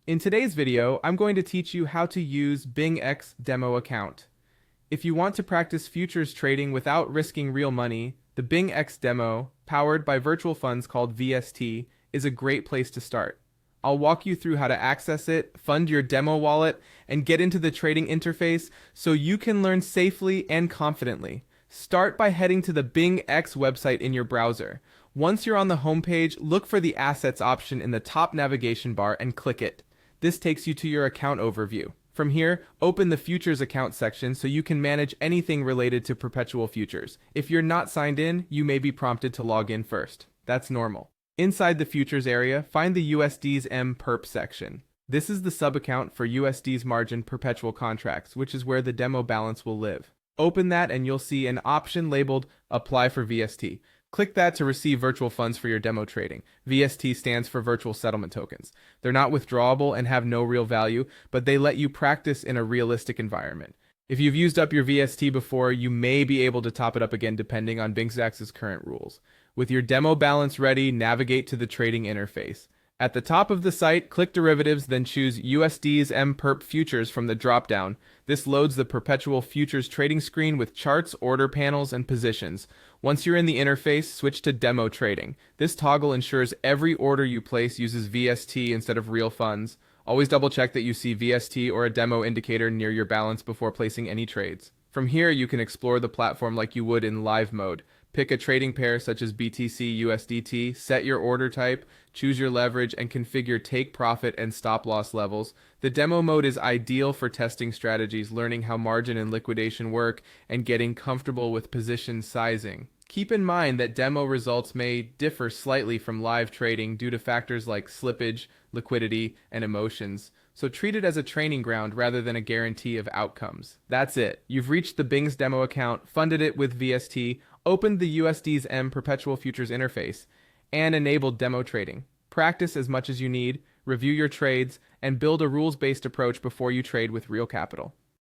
In today's video, I'm going to teach you how to use BingX demo account. If you want to practice futures trading without risking real money, the BingX demo, powered by virtual funds called VST, is a great place to start. I'll walk you through how to access it, fund your demo wallet, and get into the trading interface so you can learn safely and confidently. Start by heading to the BingX website in your browser. Once you're on the homepage, look for the Assets option in the top navigation bar and click it. This takes you to your account overview. From here, open the Futures account section so you can manage anything related to perpetual futures. If you're not signed in, you may be prompted to log in first. That's normal. Inside the Futures area, find the USD's M-Perp section. This is the sub-account for USD's margin perpetual contracts, which is where the demo balance will live. Open that and you'll see an option labeled Apply for VST. Click that to receive virtual funds for your demo trading. VST stands for Virtual Settlement Tokens. They're not withdrawable and have no real value, but they let you practice in a realistic environment. If you've used up your VST before, you may be able to top it up again depending on BingX's current rules. With your demo balance ready, navigate to the trading interface. At the top of the site, click Derivatives, then choose USD's M-Perp Futures from the drop-down. This loads the perpetual futures trading screen with charts, order panels, and positions. Once you're in the interface, switch to Demo Trading. This toggle ensures every order you place uses VST instead of real funds. Always double-check that you see VST or a demo indicator near your balance before placing any trades. From here, you can explore the platform like you would in live mode. Pick a trading pair such as BTC USDT, set your order type, choose your leverage, and configure take profit and stop loss levels. The demo mode is ideal for testing strategies, learning how margin and liquidation work, and getting comfortable with position sizing. Keep in mind that demo results may differ slightly from live trading due to factors like slippage, liquidity, and emotions. So treat it as a training ground rather than a guarantee of outcomes. That's it. You've reached the Bing's demo account, funded it with VST, opened the USD's M Perpetual Futures interface, and enabled demo trading. Practice as much as you need, review your trades, and build a rules-based approach before you trade with real capital.